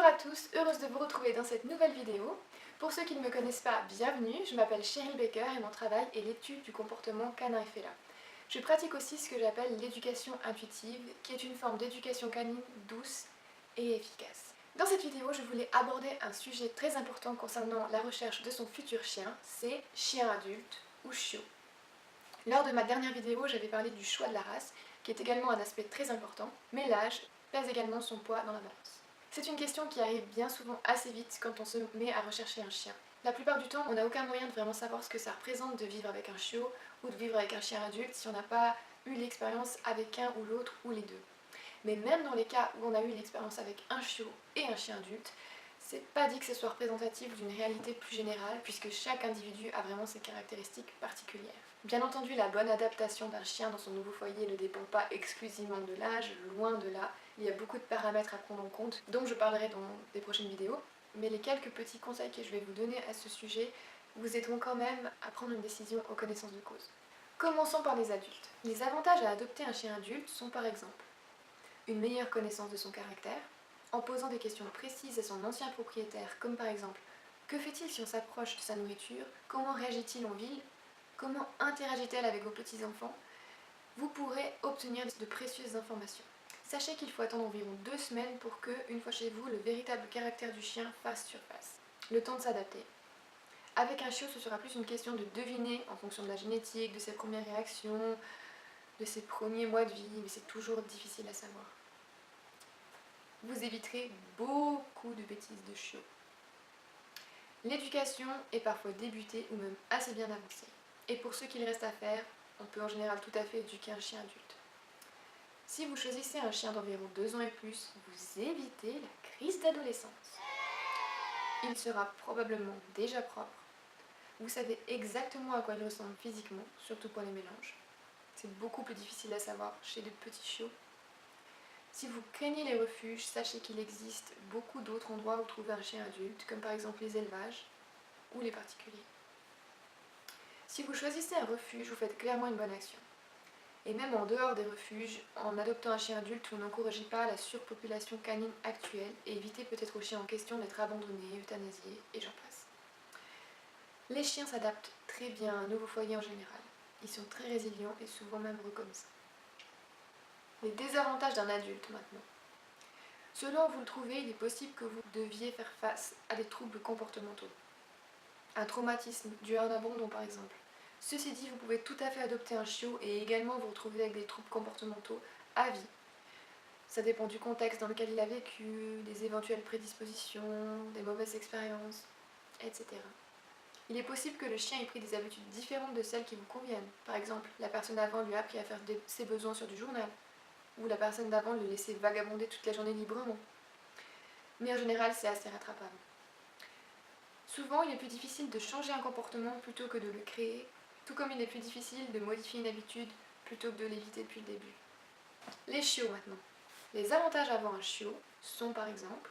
Bonjour à tous, heureuse de vous retrouver dans cette nouvelle vidéo. Pour ceux qui ne me connaissent pas, bienvenue, je m'appelle Cheryl Baker et mon travail est l'étude du comportement canin et félin. Je pratique aussi ce que j'appelle l'éducation intuitive, qui est une forme d'éducation canine douce et efficace. Dans cette vidéo, je voulais aborder un sujet très important concernant la recherche de son futur chien, c'est chien adulte ou chiot. Lors de ma dernière vidéo, j'avais parlé du choix de la race, qui est également un aspect très important, mais l'âge pèse également son poids dans la balance. C'est une question qui arrive bien souvent assez vite quand on se met à rechercher un chien. La plupart du temps, on n'a aucun moyen de vraiment savoir ce que ça représente de vivre avec un chiot ou de vivre avec un chien adulte si on n'a pas eu l'expérience avec un ou l'autre ou les deux. Mais même dans les cas où on a eu l'expérience avec un chiot et un chien adulte, c'est pas dit que ce soit représentatif d'une réalité plus générale puisque chaque individu a vraiment ses caractéristiques particulières. Bien entendu, la bonne adaptation d'un chien dans son nouveau foyer ne dépend pas exclusivement de l'âge, loin de là. Il y a beaucoup de paramètres à prendre en compte, dont je parlerai dans des prochaines vidéos. Mais les quelques petits conseils que je vais vous donner à ce sujet vous aideront quand même à prendre une décision en connaissance de cause. Commençons par les adultes. Les avantages à adopter un chien adulte sont par exemple une meilleure connaissance de son caractère, en posant des questions précises à son ancien propriétaire, comme par exemple que fait-il si on s'approche de sa nourriture, comment réagit-il en ville, comment interagit-elle avec vos petits-enfants, vous pourrez obtenir de précieuses informations. Sachez qu'il faut attendre environ 2 semaines pour que, une fois chez vous, le véritable caractère du chien fasse surface. Le temps de s'adapter. Avec un chiot, ce sera plus une question de deviner en fonction de la génétique, de ses premières réactions, de ses premiers mois de vie, mais c'est toujours difficile à savoir. Vous éviterez beaucoup de bêtises de chiot. L'éducation est parfois débutée ou même assez bien avancée. Et pour ce qu'il reste à faire, on peut en général tout à fait éduquer un chien adulte. Si vous choisissez un chien d'environ 2 ans et plus, vous évitez la crise d'adolescence. Il sera probablement déjà propre. Vous savez exactement à quoi il ressemble physiquement, surtout pour les mélanges. C'est beaucoup plus difficile à savoir chez de petits chiots. Si vous craignez les refuges, sachez qu'il existe beaucoup d'autres endroits où trouver un chien adulte, comme par exemple les élevages ou les particuliers. Si vous choisissez un refuge, vous faites clairement une bonne action. Et même en dehors des refuges, en adoptant un chien adulte, vous n'encouragez pas la surpopulation canine actuelle et évitez peut-être au chien en question d'être abandonné, euthanasié et j'en passe. Les chiens s'adaptent très bien à un nouveau foyer en général. Ils sont très résilients et souvent même reconnaissants. Les désavantages d'un adulte maintenant. Selon où vous le trouvez, il est possible que vous deviez faire face à des troubles comportementaux. Un traumatisme dû à un abandon par exemple. Ceci dit, vous pouvez tout à fait adopter un chiot et également vous retrouver avec des troubles comportementaux à vie. Ça dépend du contexte dans lequel il a vécu, des éventuelles prédispositions, des mauvaises expériences, etc. Il est possible que le chien ait pris des habitudes différentes de celles qui vous conviennent. Par exemple, la personne avant lui a appris à faire ses besoins sur du journal, ou la personne d'avant le laissait vagabonder toute la journée librement. Mais en général, c'est assez rattrapable. Souvent, il est plus difficile de changer un comportement plutôt que de le créer, tout comme il est plus difficile de modifier une habitude plutôt que de l'éviter depuis le début. Les chiots maintenant. Les avantages à avoir un chiot sont par exemple,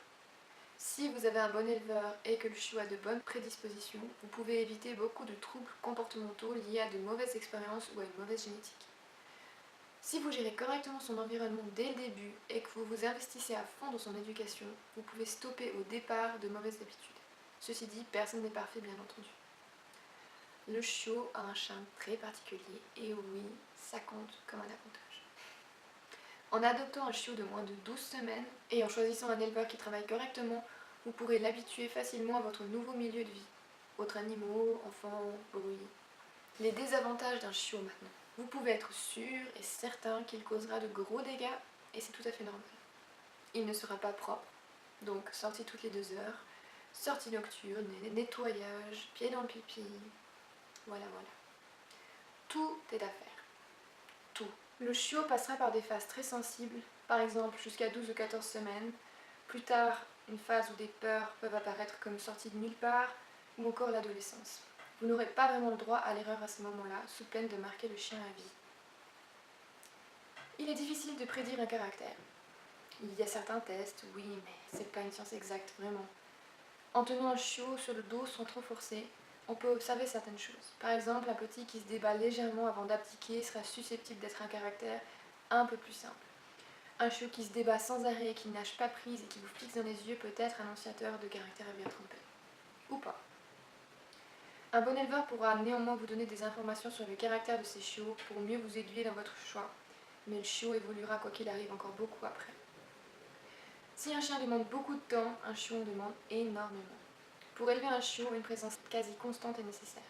si vous avez un bon éleveur et que le chiot a de bonnes prédispositions, vous pouvez éviter beaucoup de troubles comportementaux liés à de mauvaises expériences ou à une mauvaise génétique. Si vous gérez correctement son environnement dès le début et que vous vous investissez à fond dans son éducation, vous pouvez stopper au départ de mauvaises habitudes. Ceci dit, personne n'est parfait bien entendu. Le chiot a un charme très particulier et oui, ça compte comme un avantage. En adoptant un chiot de moins de 12 semaines et en choisissant un éleveur qui travaille correctement, vous pourrez l'habituer facilement à votre nouveau milieu de vie. Autres animaux, enfants, bruit. Les désavantages d'un chiot maintenant. Vous pouvez être sûr et certain qu'il causera de gros dégâts et c'est tout à fait normal. Il ne sera pas propre, donc sortie toutes les 2 heures, sortie nocturne, nettoyage, pied dans le pipi, voilà. Tout est à faire. Tout. Le chiot passera par des phases très sensibles, par exemple jusqu'à 12 ou 14 semaines. Plus tard, une phase où des peurs peuvent apparaître comme sorties de nulle part, ou encore l'adolescence. Vous n'aurez pas vraiment le droit à l'erreur à ce moment-là, sous peine de marquer le chien à vie. Il est difficile de prédire un caractère. Il y a certains tests, oui, mais c'est pas une science exacte, vraiment. En tenant un chiot sur le dos sans trop forcer, on peut observer certaines choses. Par exemple, un petit qui se débat légèrement avant d'abdiquer sera susceptible d'être un caractère un peu plus simple. Un chiot qui se débat sans arrêt, qui ne lâche pas prise et qui vous fixe dans les yeux peut être annonciateur de caractère bien trempé. Ou pas. Un bon éleveur pourra néanmoins vous donner des informations sur le caractère de ces chiots pour mieux vous aiguiller dans votre choix, mais le chiot évoluera quoi qu'il arrive encore beaucoup après. Si un chien demande beaucoup de temps, un chiot en demande énormément. Pour élever un chiot, une présence quasi constante est nécessaire.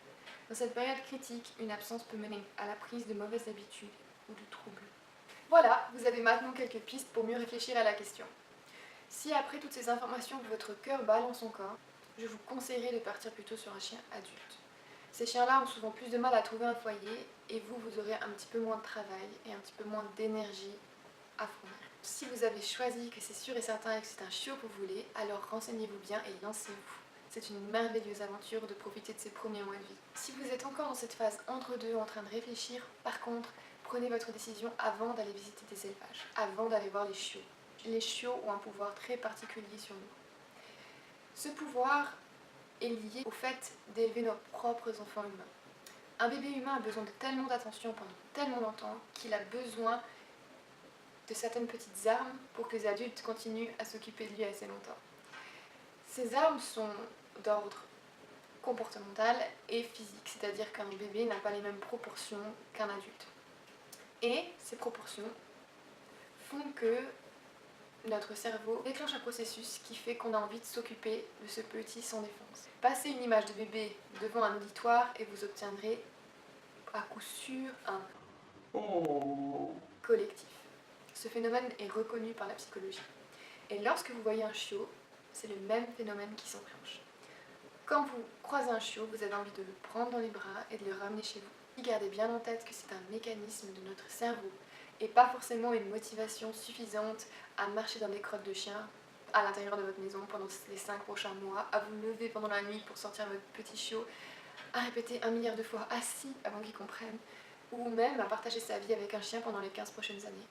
Dans cette période critique, une absence peut mener à la prise de mauvaises habitudes ou de troubles. Voilà, vous avez maintenant quelques pistes pour mieux réfléchir à la question. Si après toutes ces informations votre cœur balance encore, je vous conseillerais de partir plutôt sur un chien adulte. Ces chiens-là ont souvent plus de mal à trouver un foyer et vous aurez un petit peu moins de travail et un petit peu moins d'énergie à fournir. Si vous avez choisi que c'est sûr et certain et que c'est un chiot que vous voulez, alors renseignez-vous bien et lancez-vous. C'est une merveilleuse aventure de profiter de ses premiers mois de vie. Si vous êtes encore dans cette phase entre deux en train de réfléchir, par contre, prenez votre décision avant d'aller visiter des élevages, avant d'aller voir les chiots. Les chiots ont un pouvoir très particulier sur nous. Ce pouvoir est lié au fait d'élever nos propres enfants humains. Un bébé humain a besoin de tellement d'attention pendant tellement longtemps qu'il a besoin de certaines petites armes pour que les adultes continuent à s'occuper de lui assez longtemps. Ces armes sont d'ordre comportemental et physique, c'est-à-dire qu'un bébé n'a pas les mêmes proportions qu'un adulte. Et ces proportions font que notre cerveau déclenche un processus qui fait qu'on a envie de s'occuper de ce petit sans défense. Passez une image de bébé devant un auditoire et vous obtiendrez à coup sûr un collectif. Ce phénomène est reconnu par la psychologie. Et lorsque vous voyez un chiot, c'est le même phénomène qui s'enclenche. Quand vous croisez un chiot, vous avez envie de le prendre dans les bras et de le ramener chez vous. Gardez bien en tête que c'est un mécanisme de notre cerveau et pas forcément une motivation suffisante à marcher dans des crottes de chien à l'intérieur de votre maison pendant les 5 prochains mois, à vous lever pendant la nuit pour sortir votre petit chiot, à répéter 1 milliard de fois assis avant qu'il comprenne, ou même à partager sa vie avec un chien pendant les 15 prochaines années.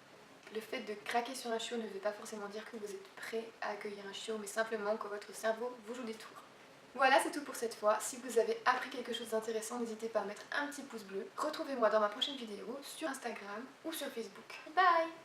Le fait de craquer sur un chiot ne veut pas forcément dire que vous êtes prêt à accueillir un chiot, mais simplement que votre cerveau vous joue des tours. Voilà, c'est tout pour cette fois. Si vous avez appris quelque chose d'intéressant, n'hésitez pas à mettre un petit pouce bleu. Retrouvez-moi dans ma prochaine vidéo sur Instagram ou sur Facebook. Bye!